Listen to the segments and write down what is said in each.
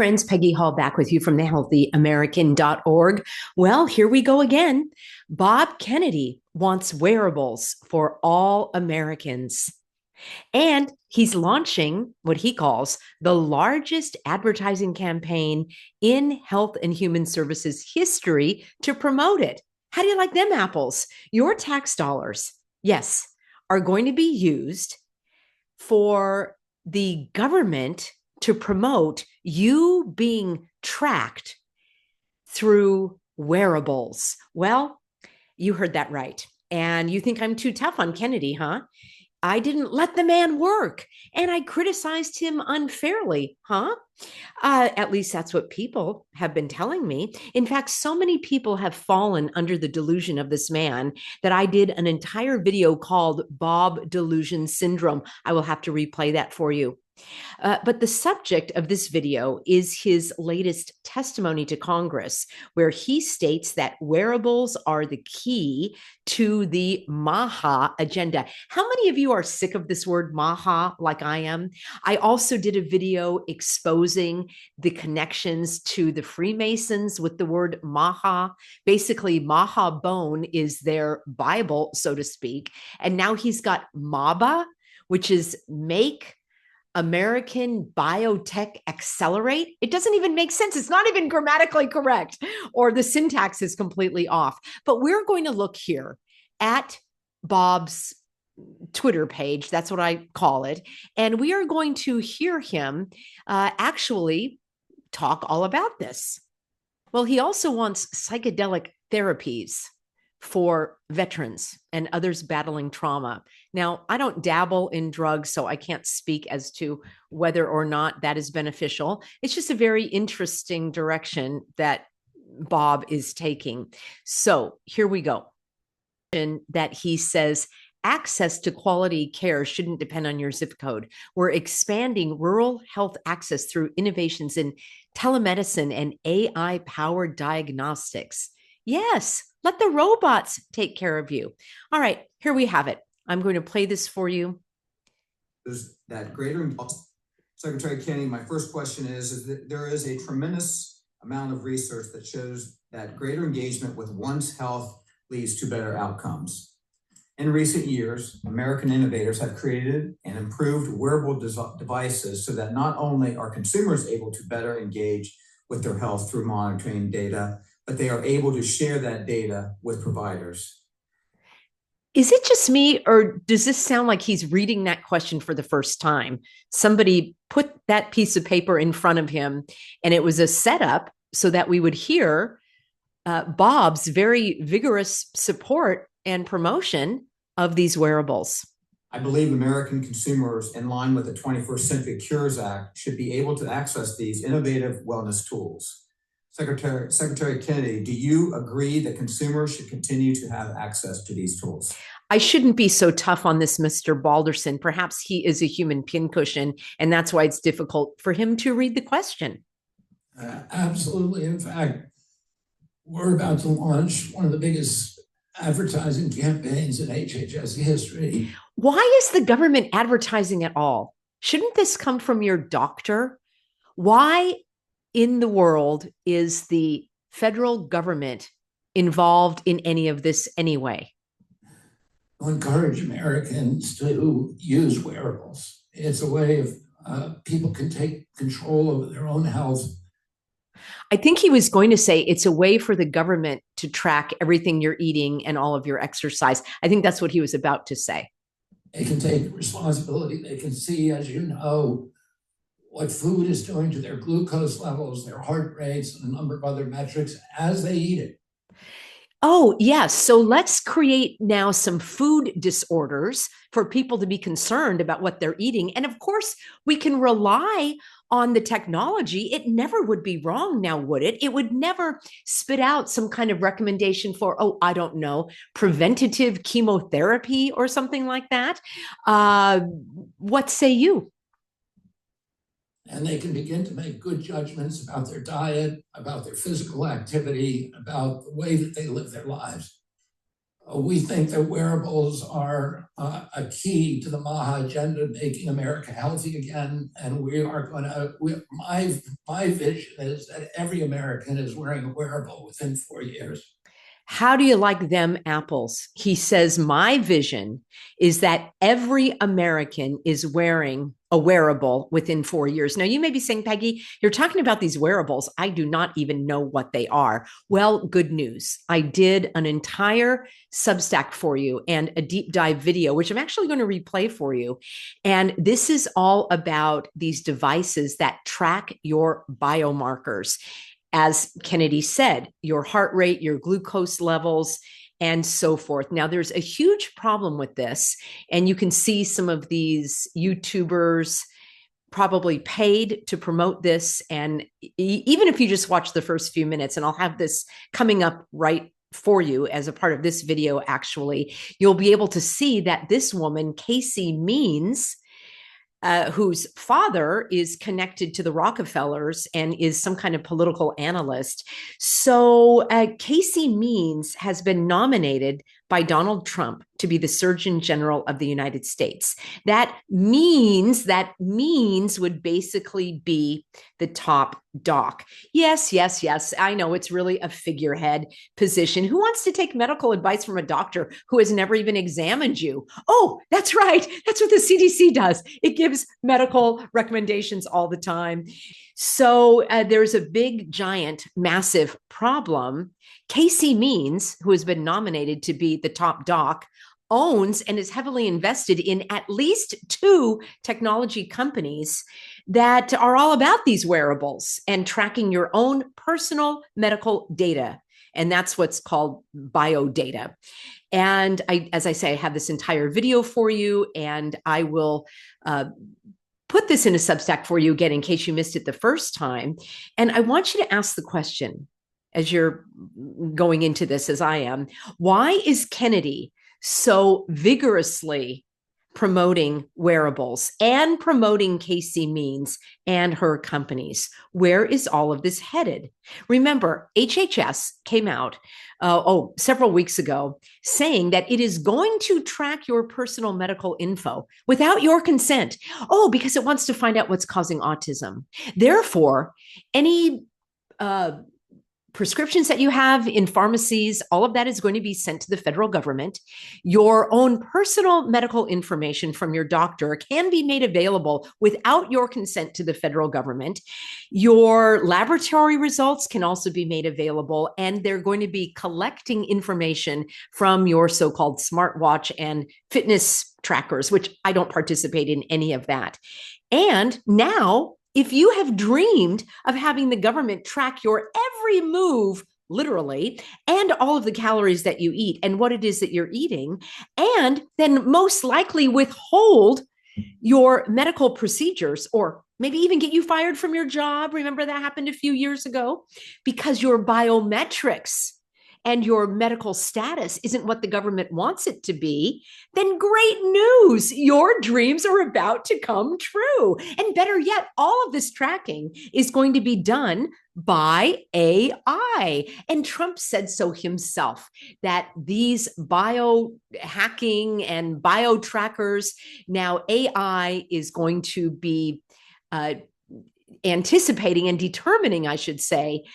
friends, Peggy Hall back with you from thehealthyamerican.org. Well, here we go again. Bob Kennedy wants wearables for all Americans. And he's launching what he calls the largest advertising campaign in health and human services history to promote it. How do you like them apples? Your tax dollars, yes, are going to be used for the government to promote you being tracked through wearables. Well, you heard that right. And you think I'm too tough on Kennedy, huh? I didn't let the man work and I criticized him unfairly, huh? At least that's what people have been telling me. In fact, so many people have fallen under the delusion of this man that I did an entire video called Bob Delusion Syndrome. I will have to replay that for you. But the subject of this video is his latest testimony to Congress, where he states that wearables are the key to the MAHA agenda. How many of you are sick of this word MAHA like I am? I also did a video exposing the connections to the Freemasons with the word MAHA. Basically, MAHA bone is their Bible, so to speak. And now he's got MABA, which is Make American Biotech Accelerate. It doesn't even make sense. It's not even grammatically correct, or the syntax is completely off. But we're going to look here at Bob's Twitter page. That's what I call it. And we are going to hear him actually talk all about this. Well, he also wants psychedelic therapies for veterans and others battling trauma. Now, I don't dabble in drugs, so I can't speak as to whether or not that is beneficial. It's just a very interesting direction that Bob is taking. So here we go. That he says, access to quality care shouldn't depend on your zip code. We're expanding rural health access through innovations in telemedicine and AI-powered diagnostics. Yes, let the robots take care of you. All right, here we have it. I'm going to play this for you. Is that greater? Secretary Kennedy, my first question is that there is a tremendous amount of research that shows that greater engagement with one's health leads to better outcomes. In recent years, American innovators have created and improved wearable devices so that not only are consumers able to better engage with their health through monitoring data, but they are able to share that data with providers. Is it just me, or does this sound like he's reading that question for the first time? Somebody put that piece of paper in front of him, and it was a setup so that we would hear Bob's very vigorous support and promotion of these wearables. I believe American consumers, in line with the 21st Century Cures Act, should be able to access these innovative wellness tools. Secretary Kennedy, do you agree that consumers should continue to have access to these tools? I shouldn't be so tough on this Mr. Balderson. Perhaps he is a human pincushion, and that's why it's difficult for him to read the question. Absolutely. In fact, we're about to launch one of the biggest advertising campaigns in HHS history. Why is the government advertising at all? Shouldn't this come from your doctor? Why in the world is the federal government involved in any of this anyway? To encourage Americans to use wearables. It's a way of people can take control over their own health. I think he was going to say it's a way for the government to track everything you're eating and all of your exercise. I think that's what he was about to say. They can take responsibility. They can see, as you know, what food is doing to their glucose levels, their heart rates, and a number of other metrics as they eat it. Oh, yes. So let's create now some food disorders for people to be concerned about what they're eating. And of course, we can rely on the technology. It never would be wrong now, would it? It would never spit out some kind of recommendation for, oh, I don't know, preventative chemotherapy or something like that. What say you? And they can begin to make good judgments about their diet, about their physical activity, about the way that they live their lives. We think that wearables are a key to the MAHA agenda, making America healthy again. And we are going to, my vision is that every American is wearing a wearable within 4 years. How do you like them apples? He says, my vision is that every American is wearing a wearable within 4 years. Now, you may be saying, Peggy, you're talking about these wearables. I do not even know what they are. Well, good news. I did an entire Substack for you and a deep dive video, which I'm actually going to replay for you. And this is all about these devices that track your biomarkers. As Kennedy said, your heart rate, your glucose levels, and so forth. Now, there's a huge problem with this, and you can see some of these YouTubers probably paid to promote this. And even if you just watch the first few minutes, and I'll have this coming up right for you as a part of this video, actually, you'll be able to see that this woman, Casey Means, whose father is connected to the Rockefellers and is some kind of political analyst. So Casey Means has been nominated by Donald Trump to be the Surgeon General of the United States. That means would basically be the top doc. Yes, yes, yes. I know it's really a figurehead position. Who wants to take medical advice from a doctor who has never even examined you? Oh, that's right. That's what the CDC does. It gives medical recommendations all the time. So there's a big, giant, massive problem. Casey Means, who has been nominated to be the top doc, owns and is heavily invested in at least 2 technology companies that are all about these wearables and tracking your own personal medical data. And that's what's called biodata. And as I say, I have this entire video for you, and I will put this in a Substack for you again in case you missed it the first time. And I want you to ask the question as you're going into this, as I am, why is Kennedy so vigorously promoting wearables and promoting Casey Means and her companies? Where is all of this headed? Remember, HHS came out several weeks ago saying that it is going to track your personal medical info without your consent. Oh, because it wants to find out what's causing autism. Therefore, any prescriptions that you have in pharmacies, all of that is going to be sent to the federal government. Your own personal medical information from your doctor can be made available without your consent to the federal government. Your laboratory results can also be made available, and they're going to be collecting information from your so-called smartwatch and fitness trackers, which I don't participate in any of that. And now, if you have dreamed of having the government track your every move, literally, and all of the calories that you eat and what it is that you're eating, and then most likely withhold your medical procedures or maybe even get you fired from your job. Remember that happened a few years ago? Because your biometrics and your medical status isn't what the government wants it to be, then great news. Your dreams are about to come true. And better yet, all of this tracking is going to be done by AI. And Trump said so himself, that these biohacking and bio trackers, now AI is going to be anticipating and determining, I should say,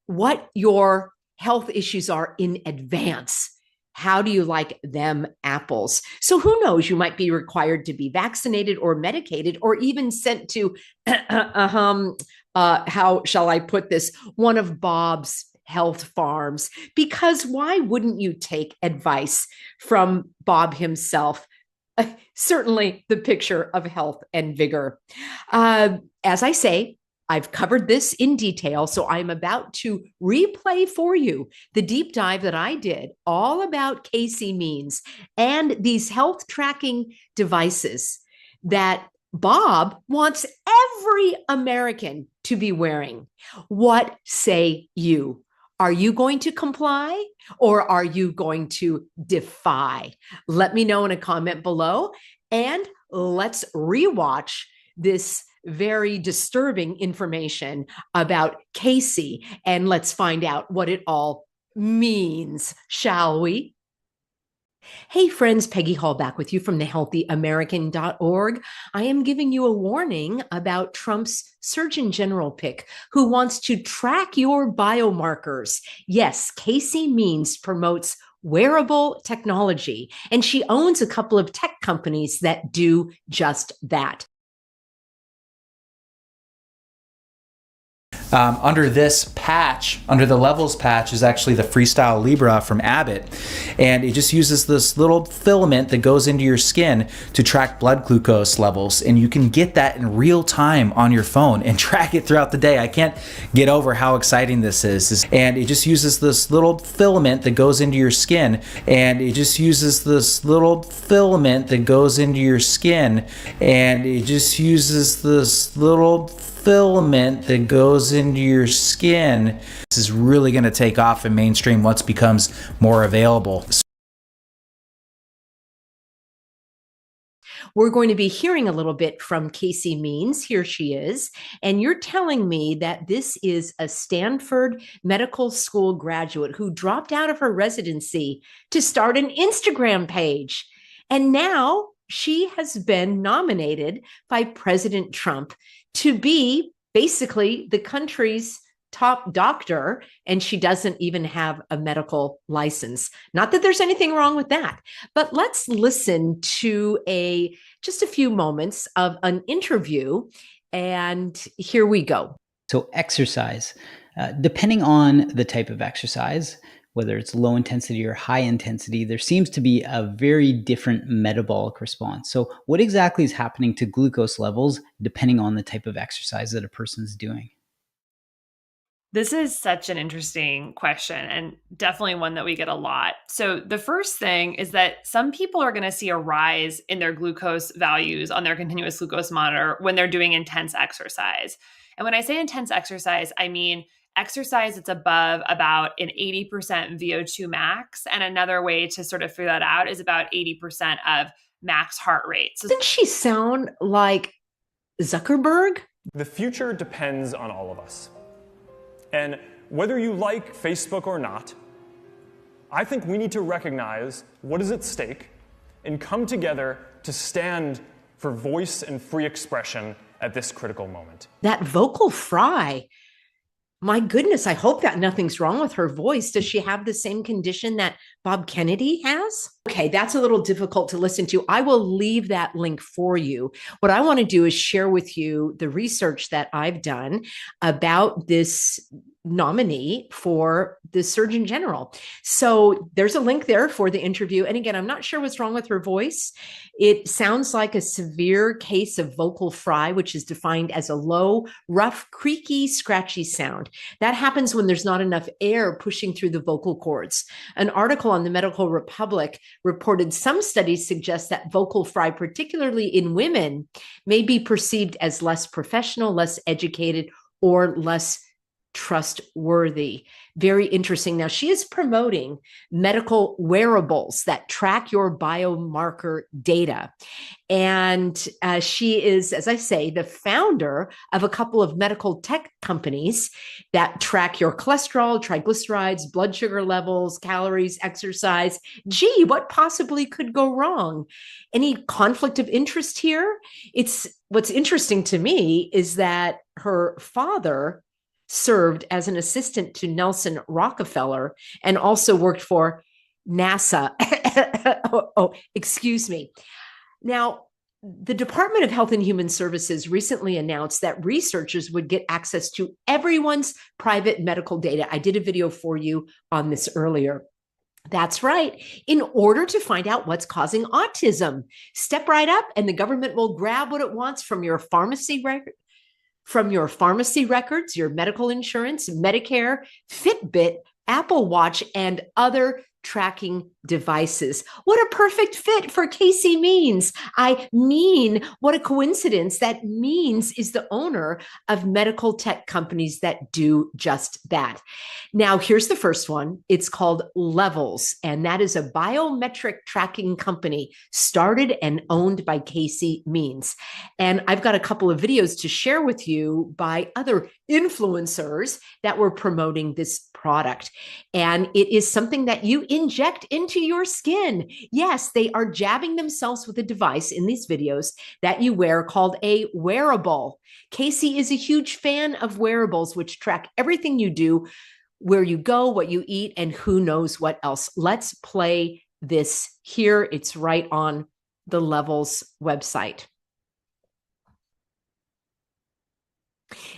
what your health issues are in advance. How do you like them apples? So who knows, you might be required to be vaccinated or medicated or even sent to, how shall I put this, one of Bob's health farms, because why wouldn't you take advice from Bob himself? Certainly the picture of health and vigor. As I say, I've covered this in detail, so I'm about to replay for you the deep dive that I did all about Casey Means and these health tracking devices that Bob wants every American to be wearing. What say you? Are you going to comply or are you going to defy? Let me know in a comment below, and let's rewatch this very disturbing information about Casey, and let's find out what it all means, shall we? Hey friends, Peggy Hall back with you from thehealthyamerican.org. I am giving you a warning about Trump's Surgeon General pick who wants to track your biomarkers. Yes, Casey Means promotes wearable technology, and she owns a couple of tech companies that do just that. Under this patch, under the levels patch, is actually the Freestyle Libra from Abbott. And it just uses this little filament that goes into your skin to track blood glucose levels. And you can get that in real time on your phone and track it throughout the day. I can't get over how exciting this is. And it just uses this little filament that goes into your skin. And it just uses this little filament that goes into your skin. And it just uses this little filament that goes into your skin. This is really going to take off in mainstream once it becomes more available. We're going to be hearing a little bit from Casey Means. Here she is. And you're telling me that this is a Stanford Medical School graduate who dropped out of her residency to start an Instagram page. And now she has been nominated by President Trump to be basically the country's top doctor, and she doesn't even have a medical license. Not that there's anything wrong with that, but let's listen to just a few moments of an interview, and here we go. So exercise, depending on the type of exercise, whether it's low intensity or high intensity, there seems to be a very different metabolic response. So what exactly is happening to glucose levels depending on the type of exercise that a person's doing? This is such an interesting question and definitely one that we get a lot. So the first thing is that some people are going to see a rise in their glucose values on their continuous glucose monitor when they're doing intense exercise. And when I say intense exercise, I mean exercise that's above about an 80% VO2 max. And another way to sort of figure that out is about 80% of max heart rate. So doesn't she sound like Zuckerberg? The future depends on all of us. And whether you like Facebook or not, I think we need to recognize what is at stake and come together to stand for voice and free expression at this critical moment. That vocal fry. My goodness, I hope that nothing's wrong with her voice. Does she have the same condition that Bob Kennedy has? Okay, that's a little difficult to listen to. I will leave that link for you. What I want to do is share with you the research that I've done about this nominee for the Surgeon General. So there's a link there for the interview. And again, I'm not sure what's wrong with her voice. It sounds like a severe case of vocal fry, which is defined as a low, rough, creaky, scratchy sound. That happens when there's not enough air pushing through the vocal cords. An article on the Medical Republic reported some studies suggest that vocal fry, particularly in women, may be perceived as less professional, less educated, or less trustworthy. Very interesting. Now, she is promoting medical wearables that track your biomarker data. And she is, as I say, the founder of a couple of medical tech companies that track your cholesterol, triglycerides, blood sugar levels, calories, exercise. Gee, what possibly could go wrong? Any conflict of interest here? What's interesting to me is that her father served as an assistant to Nelson Rockefeller and also worked for NASA. Excuse me. Now, the Department of Health and Human Services recently announced that researchers would get access to everyone's private medical data. I did a video for you on this earlier. That's right. In order to find out what's causing autism, step right up and the government will grab what it wants from your pharmacy record. From your pharmacy records, your medical insurance, Medicare, Fitbit, Apple Watch, and other tracking devices. What a perfect fit for Casey Means. I mean, what a coincidence. That Means is the owner of medical tech companies that do just that. Now, here's the first one. It's called Levels, and that is a biometric tracking company started and owned by Casey Means. And I've got a couple of videos to share with you by other influencers that were promoting this product. And it is something that you inject into your skin. Yes, they are jabbing themselves with a device in these videos that you wear called a wearable. Casey is a huge fan of wearables, which track everything you do, where you go, what you eat, and who knows what else. Let's play this here. It's right on the Levels website.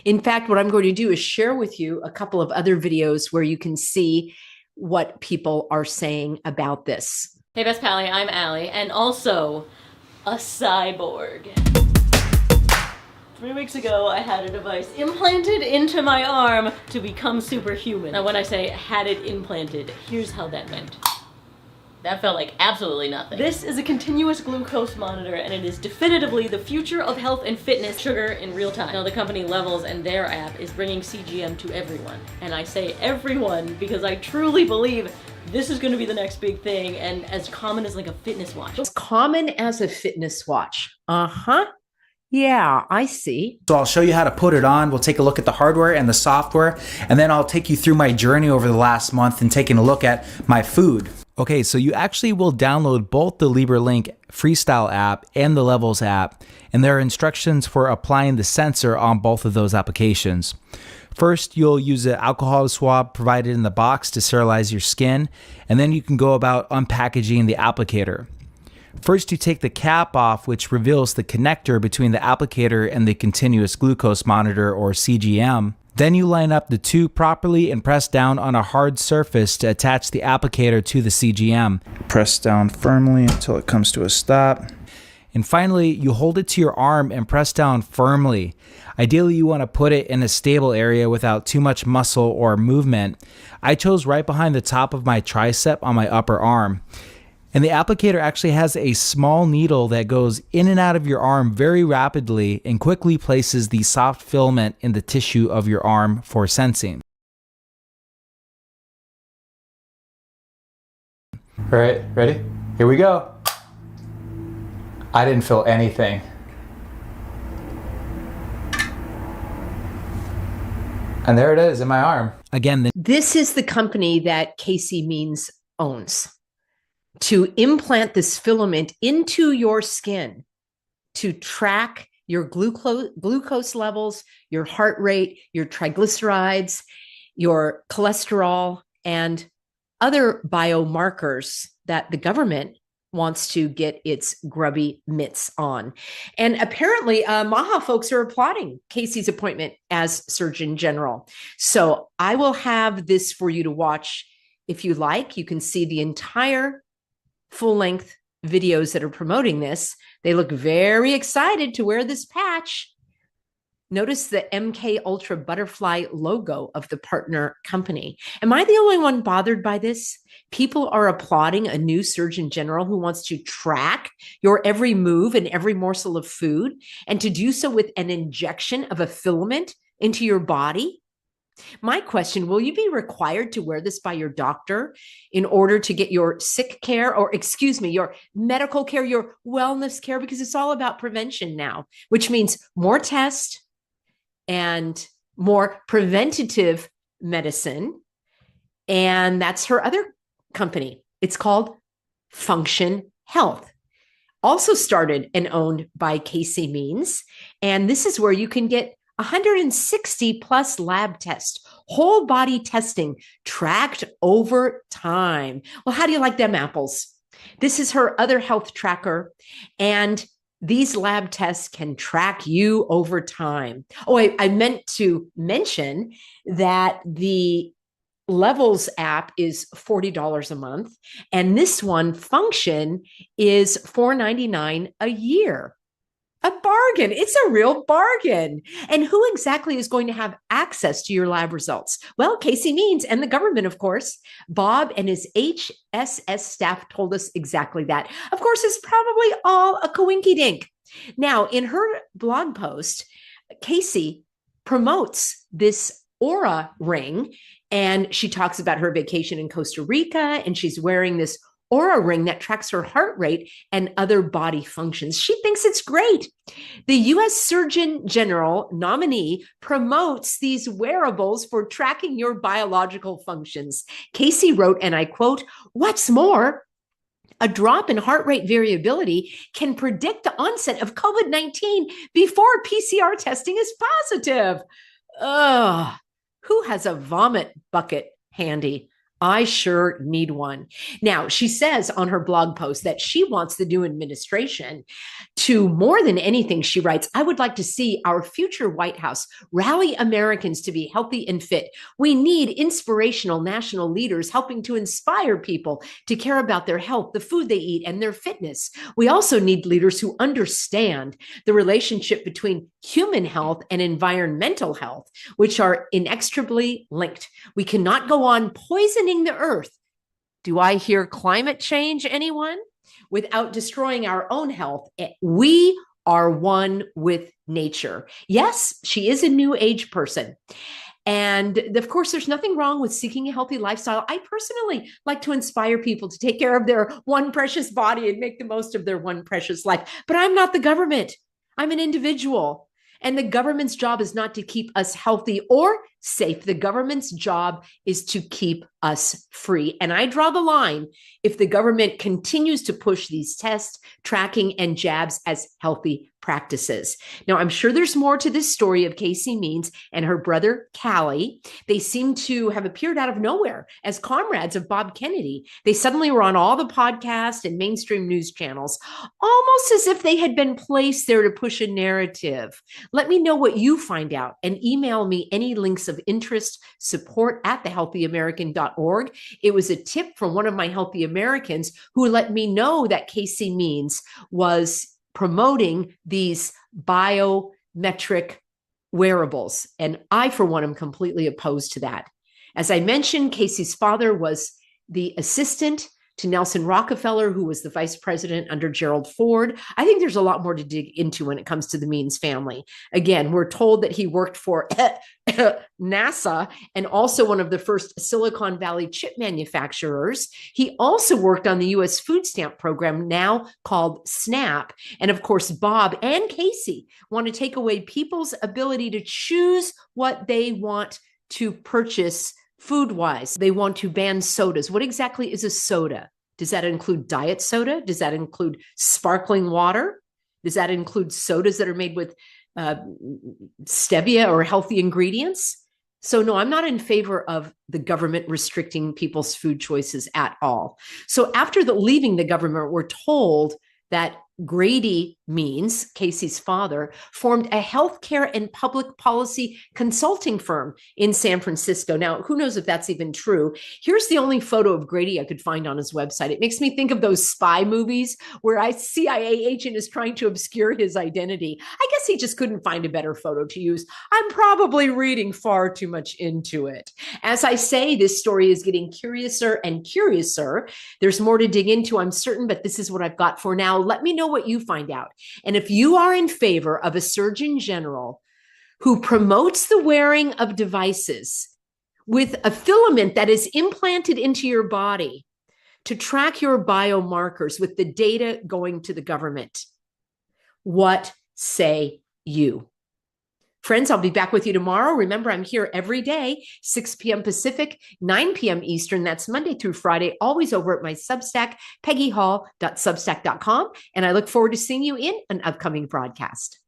In fact, what I'm going to do is share with you a couple of other videos where you can see what people are saying about this. Hey Best Pally, I'm Allie, and also a cyborg. 3 weeks ago, I had a device implanted into my arm to become superhuman. Now when I say had it implanted, here's how that went. That felt like absolutely nothing. This is a continuous glucose monitor, and it is definitively the future of health and fitness, sugar in real time. Now the company Levels and their app is bringing CGM to everyone. And I say everyone because I truly believe this is gonna be the next big thing, and as common as like a fitness watch. As common as a fitness watch. Uh-huh. Yeah, I see. So I'll show you how to put it on. We'll take a look at the hardware and the software, and then I'll take you through my journey over the last month and taking a look at my food. Okay, so you actually will download both the LibraLink Freestyle app and the Levels app, and there are instructions for applying the sensor on both of those applications. First, you'll use an alcohol swab provided in the box to sterilize your skin, and then you can go about unpackaging the applicator. First, you take the cap off, which reveals the connector between the applicator and the continuous glucose monitor, or CGM. Then you line up the two properly and press down on a hard surface to attach the applicator to the CGM. Press down firmly until it comes to a stop. And finally, you hold it to your arm and press down firmly. Ideally, you want to put it in a stable area without too much muscle or movement. I chose right behind the top of my tricep on my upper arm. And the applicator actually has a small needle that goes in and out of your arm very rapidly and quickly places the soft filament in the tissue of your arm for sensing. All right, ready? Here we go. I didn't feel anything. And there it is in my arm. Again, this is the company that Casey Means owns. To implant this filament into your skin to track your glucose levels, your heart rate, your triglycerides, your cholesterol, and other biomarkers that the government wants to get its grubby mitts on. And apparently, MAHA folks are applauding Casey's appointment as Surgeon General. So I will have this for you to watch if you like. You can see the entire full-length videos that are promoting this. They look very excited to wear this patch. Notice the MK Ultra butterfly logo of the partner company. Am I the only one bothered by this? People are applauding a new Surgeon General who wants to track your every move and every morsel of food, and to do so with an injection of a filament into your body. My question, will you be required to wear this by your doctor in order to get your sick care, or your medical care, your wellness care? Because it's all about prevention now, which means more tests and more preventative medicine. And that's her other company. It's called Function Health. Also started and owned by Casey Means. And this is where you can get 160 plus lab tests, whole body testing tracked over time. Well, how do you like them apples? This is her other health tracker, and these lab tests can track you over time. Oh, I meant to mention that the Levels app is $40 a month, and this one, Function, is $4.99 a year. A bargain. It's a real bargain. And who exactly is going to have access to your lab results? Well, Casey Means and the government, of course. Bob and his HSS staff told us exactly that. Of course, it's probably all a coinky-dink. Now, in her blog post, Casey promotes this Aura ring, and she talks about her vacation in Costa Rica, and she's wearing this Oura Ring that tracks her heart rate and other body functions. She thinks it's great. The U.S. Surgeon General nominee promotes these wearables for tracking your biological functions. Casey wrote, and I quote, "What's more, a drop in heart rate variability can predict the onset of COVID-19 before PCR testing is positive." Ugh, who has a vomit bucket handy? I sure need one. Now, she says on her blog post that she wants the new administration to, more than anything, she writes, "I would like to see our future White House rally Americans to be healthy and fit. We need inspirational national leaders helping to inspire people to care about their health, the food they eat, and their fitness. We also need leaders who understand the relationship between human health and environmental health, which are inextricably linked. We cannot go on poisoning the earth." Do I hear climate change, anyone? "Without destroying our own health. We are one with nature." Yes, she is a new age person. And of course, there's nothing wrong with seeking a healthy lifestyle. I personally like to inspire people to take care of their one precious body and make the most of their one precious life. But I'm not the government. I'm an individual. And the government's job is not to keep us healthy or safe. The government's job is to keep us free. And I draw the line if the government continues to push these tests, tracking, and jabs as healthy practices. Now, I'm sure there's more to this story of Casey Means and her brother, Callie. They seem to have appeared out of nowhere as comrades of Bob Kennedy. They suddenly were on all the podcasts and mainstream news channels, almost as if they had been placed there to push a narrative. Let me know what you find out and email me any links of interest, support at thehealthyamerican.org. It was a tip from one of my Healthy Americans who let me know that Casey Means was promoting these biometric wearables. And I, for one, am completely opposed to that. As I mentioned, Casey's father was the assistant to Nelson Rockefeller, who was the vice president under Gerald Ford. I think there's a lot more to dig into when it comes to the Means family. Again, we're told that he worked for NASA and also one of the first Silicon Valley chip manufacturers. He also worked on the U.S. food stamp program, now called SNAP. And of course, Bob and Casey want to take away people's ability to choose what they want to purchase food-wise. They want to ban sodas. What exactly is a soda? Does that include diet soda? Does that include sparkling water? Does that include sodas that are made with stevia or healthy ingredients? So no, I'm not in favor of the government restricting people's food choices at all. So after leaving the government, we're told that Grady Means, Casey's father, formed a healthcare and public policy consulting firm in San Francisco. Now, who knows if that's even true? Here's the only photo of Grady I could find on his website. It makes me think of those spy movies where a CIA agent is trying to obscure his identity. I guess he just couldn't find a better photo to use. I'm probably reading far too much into it. As I say, this story is getting curiouser and curiouser. There's more to dig into, I'm certain, but this is what I've got for now. Let me know what you find out. And if you are in favor of a Surgeon General who promotes the wearing of devices with a filament that is implanted into your body to track your biomarkers with the data going to the government, what say you? Friends, I'll be back with you tomorrow. Remember, I'm here every day, 6 p.m. Pacific, 9 p.m. Eastern. That's Monday through Friday, always over at my Substack, peggyhall.substack.com. And I look forward to seeing you in an upcoming broadcast.